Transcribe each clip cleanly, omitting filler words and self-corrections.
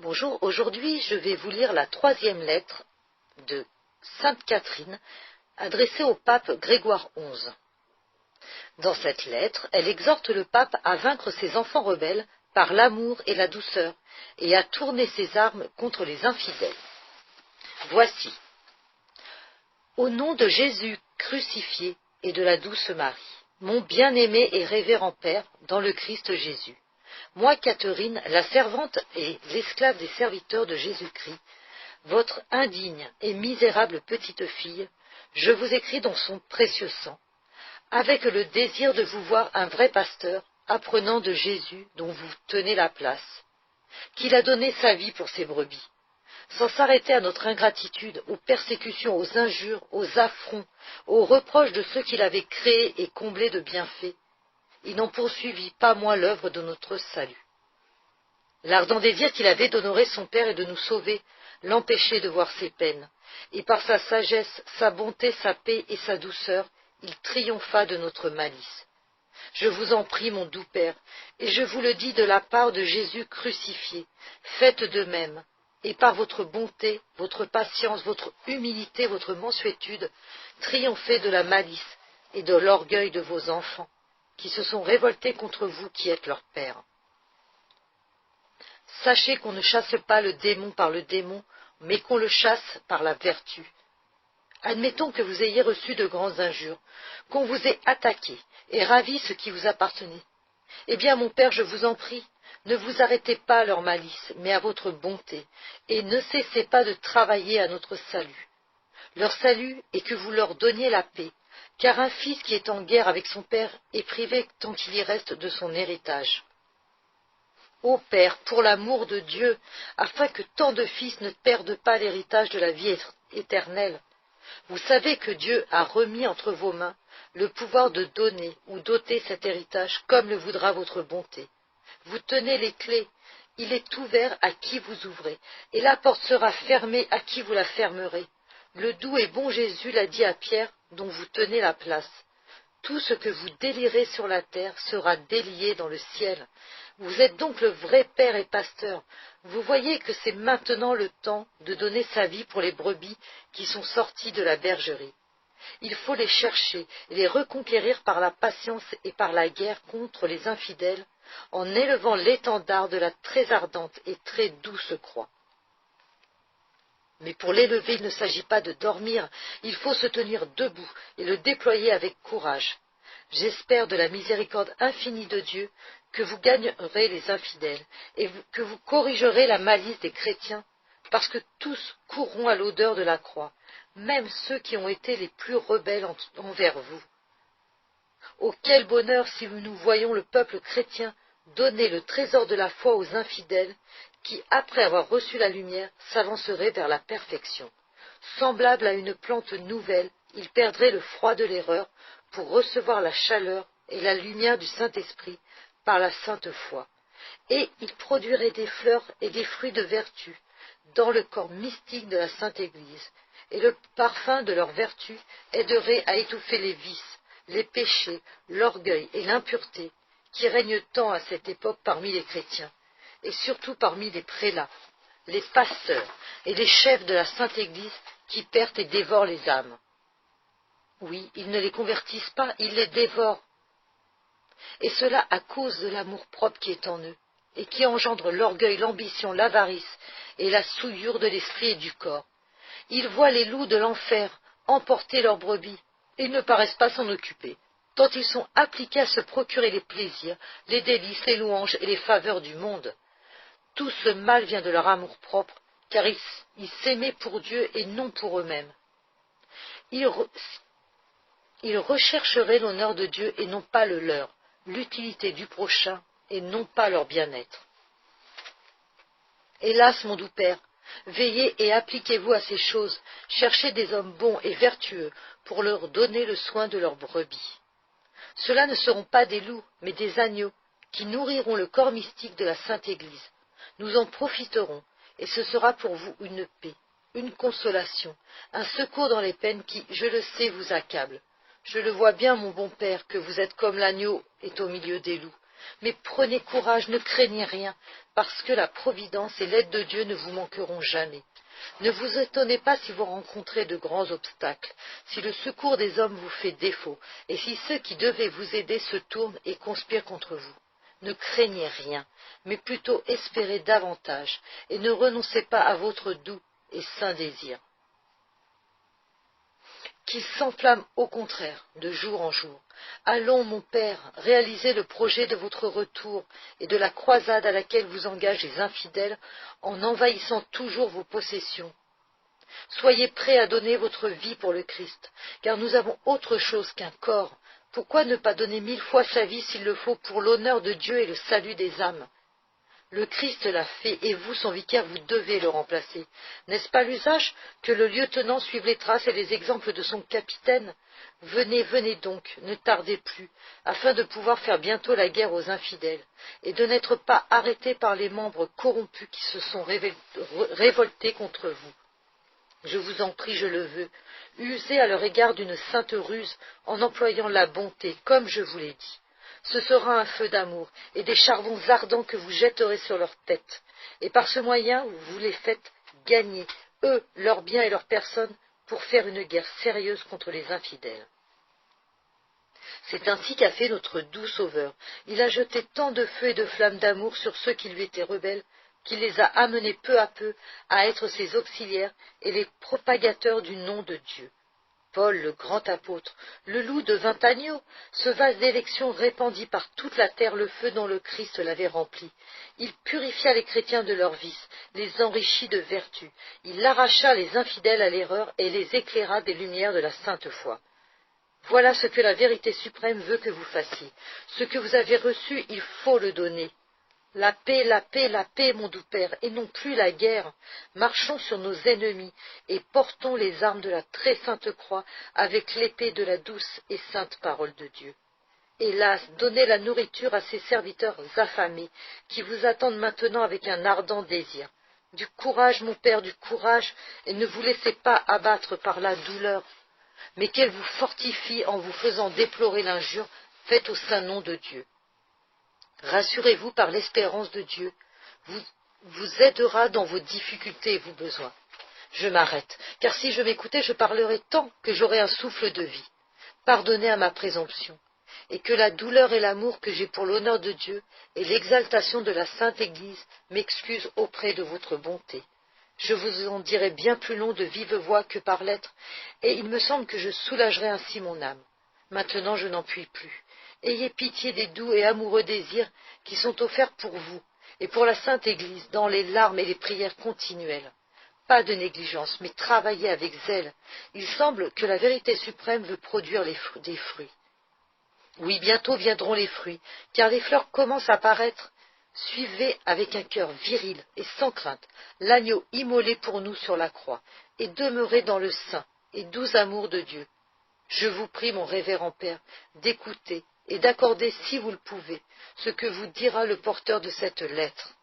Bonjour, aujourd'hui je vais vous lire la 3e lettre de Sainte Catherine adressée au pape Grégoire XI. Dans cette lettre, elle exhorte le pape à vaincre ses enfants rebelles par l'amour et la douceur et à tourner ses armes contre les infidèles. Voici. Au nom de Jésus crucifié et de la douce Marie, mon bien-aimé et révérend Père dans le Christ Jésus, moi, Catherine, la servante et l'esclave des serviteurs de Jésus-Christ, votre indigne et misérable petite fille, je vous écris dans son précieux sang, avec le désir de vous voir un vrai pasteur, apprenant de Jésus dont vous tenez la place, qu'il a donné sa vie pour ses brebis, sans s'arrêter à notre ingratitude, aux persécutions, aux injures, aux affronts, aux reproches de ceux qu'il avait créés et comblés de bienfaits. Il n'en poursuivit pas moins l'œuvre de notre salut. L'ardent désir qu'il avait d'honorer son Père et de nous sauver l'empêchait de voir ses peines, et par sa sagesse, sa bonté, sa paix et sa douceur, il triompha de notre malice. Je vous en prie, mon doux Père, et je vous le dis de la part de Jésus crucifié, faites de même, et par votre bonté, votre patience, votre humilité, votre mansuétude, triomphez de la malice et de l'orgueil de vos enfants, qui se sont révoltés contre vous qui êtes leur Père. Sachez qu'on ne chasse pas le démon par le démon, mais qu'on le chasse par la vertu. Admettons que vous ayez reçu de grandes injures, qu'on vous ait attaqué et ravi ce qui vous appartenait. Eh bien, mon Père, je vous en prie, ne vous arrêtez pas à leur malice, mais à votre bonté, et ne cessez pas de travailler à notre salut. Leur salut est que vous leur donniez la paix, car un fils qui est en guerre avec son père est privé tant qu'il y reste de son héritage. Ô Père, pour l'amour de Dieu, afin que tant de fils ne perdent pas l'héritage de la vie éternelle, vous savez que Dieu a remis entre vos mains le pouvoir de donner ou d'ôter cet héritage comme le voudra votre bonté. Vous tenez les clés, il est ouvert à qui vous ouvrez, et la porte sera fermée à qui vous la fermerez. Le doux et bon Jésus l'a dit à Pierre, dont vous tenez la place. Tout ce que vous délirez sur la terre sera délié dans le ciel. Vous êtes donc le vrai Père et Pasteur. Vous voyez que c'est maintenant le temps de donner sa vie pour les brebis qui sont sorties de la bergerie. Il faut les chercher et les reconquérir par la patience et par la guerre contre les infidèles, en élevant l'étendard de la très ardente et très douce croix. Mais pour l'élever, il ne s'agit pas de dormir, il faut se tenir debout et le déployer avec courage. J'espère de la miséricorde infinie de Dieu que vous gagnerez les infidèles et que vous corrigerez la malice des chrétiens, parce que tous courront à l'odeur de la croix, même ceux qui ont été les plus rebelles envers vous. Oh, quel bonheur si nous voyons le peuple chrétien donner le trésor de la foi aux infidèles, qui, après avoir reçu la lumière, s'avanceraient vers la perfection. Semblable à une plante nouvelle, ils perdraient le froid de l'erreur pour recevoir la chaleur et la lumière du Saint-Esprit par la sainte foi. Et ils produiraient des fleurs et des fruits de vertu dans le corps mystique de la Sainte Église, et le parfum de leur vertu aiderait à étouffer les vices, les péchés, l'orgueil et l'impureté qui règnent tant à cette époque parmi les chrétiens, et surtout parmi les prélats, les pasteurs et les chefs de la Sainte Église qui perdent et dévorent les âmes. Oui, ils ne les convertissent pas, ils les dévorent. Et cela à cause de l'amour-propre qui est en eux, et qui engendre l'orgueil, l'ambition, l'avarice et la souillure de l'esprit et du corps. Ils voient les loups de l'enfer emporter leurs brebis, et ils ne paraissent pas s'en occuper, tant ils sont appliqués à se procurer les plaisirs, les délices, les louanges et les faveurs du monde. Tout ce mal vient de leur amour-propre, car ils s'aimaient pour Dieu et non pour eux-mêmes. Ils rechercheraient l'honneur de Dieu et non pas le leur, l'utilité du prochain et non pas leur bien-être. Hélas, mon doux Père, veillez et appliquez-vous à ces choses, cherchez des hommes bons et vertueux pour leur donner le soin de leurs brebis. Ceux-là ne seront pas des loups, mais des agneaux, qui nourriront le corps mystique de la Sainte Église. Nous en profiterons, et ce sera pour vous une paix, une consolation, un secours dans les peines qui, je le sais, vous accablent. Je le vois bien, mon bon Père, que vous êtes comme l'agneau est au milieu des loups. Mais prenez courage, ne craignez rien, parce que la providence et l'aide de Dieu ne vous manqueront jamais. Ne vous étonnez pas si vous rencontrez de grands obstacles, si le secours des hommes vous fait défaut, et si ceux qui devaient vous aider se tournent et conspirent contre vous. Ne craignez rien, mais plutôt espérez davantage, et ne renoncez pas à votre doux et saint désir. Qu'il s'enflamme au contraire, de jour en jour. Allons, mon Père, réalisez le projet de votre retour et de la croisade à laquelle vous engagent les infidèles en envahissant toujours vos possessions. Soyez prêts à donner votre vie pour le Christ, car nous avons autre chose qu'un corps. Pourquoi ne pas donner 1000 fois sa vie s'il le faut pour l'honneur de Dieu et le salut des âmes? Le Christ l'a fait, et vous, son vicaire, vous devez le remplacer. N'est-ce pas l'usage que le lieutenant suive les traces et les exemples de son capitaine? Venez, venez donc, ne tardez plus, afin de pouvoir faire bientôt la guerre aux infidèles, et de n'être pas arrêtés par les membres corrompus qui se sont révoltés contre vous. Je vous en prie, je le veux, usez à leur égard d'une sainte ruse en employant la bonté, comme je vous l'ai dit. Ce sera un feu d'amour et des charbons ardents que vous jetterez sur leur tête. Et par ce moyen, vous les faites gagner, eux, leurs biens et leurs personnes, pour faire une guerre sérieuse contre les infidèles. C'est ainsi qu'a fait notre doux Sauveur. Il a jeté tant de feu et de flammes d'amour sur ceux qui lui étaient rebelles, qu'il les a amenés peu à peu à être ses auxiliaires et les propagateurs du nom de Dieu. Paul, le grand apôtre, le loup devint agneau, ce vase d'élection répandit par toute la terre le feu dont le Christ l'avait rempli. Il purifia les chrétiens de leurs vices, les enrichit de vertu, il arracha les infidèles à l'erreur et les éclaira des lumières de la sainte foi. Voilà ce que la vérité suprême veut que vous fassiez. Ce que vous avez reçu, il faut le donner. La paix, la paix, la paix, mon doux Père, et non plus la guerre. Marchons sur nos ennemis et portons les armes de la très sainte croix avec l'épée de la douce et sainte parole de Dieu. Hélas, donnez la nourriture à ces serviteurs affamés qui vous attendent maintenant avec un ardent désir. Du courage, mon Père, du courage, et ne vous laissez pas abattre par la douleur, mais qu'elle vous fortifie en vous faisant déplorer l'injure faite au saint nom de Dieu. Rassurez-vous par l'espérance de Dieu, vous aidera dans vos difficultés et vos besoins. Je m'arrête, car si je m'écoutais, je parlerais tant que j'aurais un souffle de vie. Pardonnez à ma présomption, et que la douleur et l'amour que j'ai pour l'honneur de Dieu et l'exaltation de la Sainte Église m'excusent auprès de votre bonté. Je vous en dirai bien plus long de vive voix que par lettres, et il me semble que je soulagerai ainsi mon âme. Maintenant je n'en puis plus. Ayez pitié des doux et amoureux désirs qui sont offerts pour vous et pour la Sainte Église dans les larmes et les prières continuelles. Pas de négligence, mais travaillez avec zèle. Il semble que la vérité suprême veut produire des fruits. Oui, bientôt viendront les fruits, car les fleurs commencent à paraître. Suivez avec un cœur viril et sans crainte l'agneau immolé pour nous sur la croix, et demeurez dans le saint et doux amour de Dieu. Je vous prie, mon révérend Père, d'écouter et d'accorder, si vous le pouvez, ce que vous dira le porteur de cette lettre.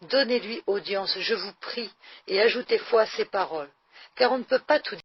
Donnez-lui audience, je vous prie, et ajoutez foi à ses paroles, car on ne peut pas tout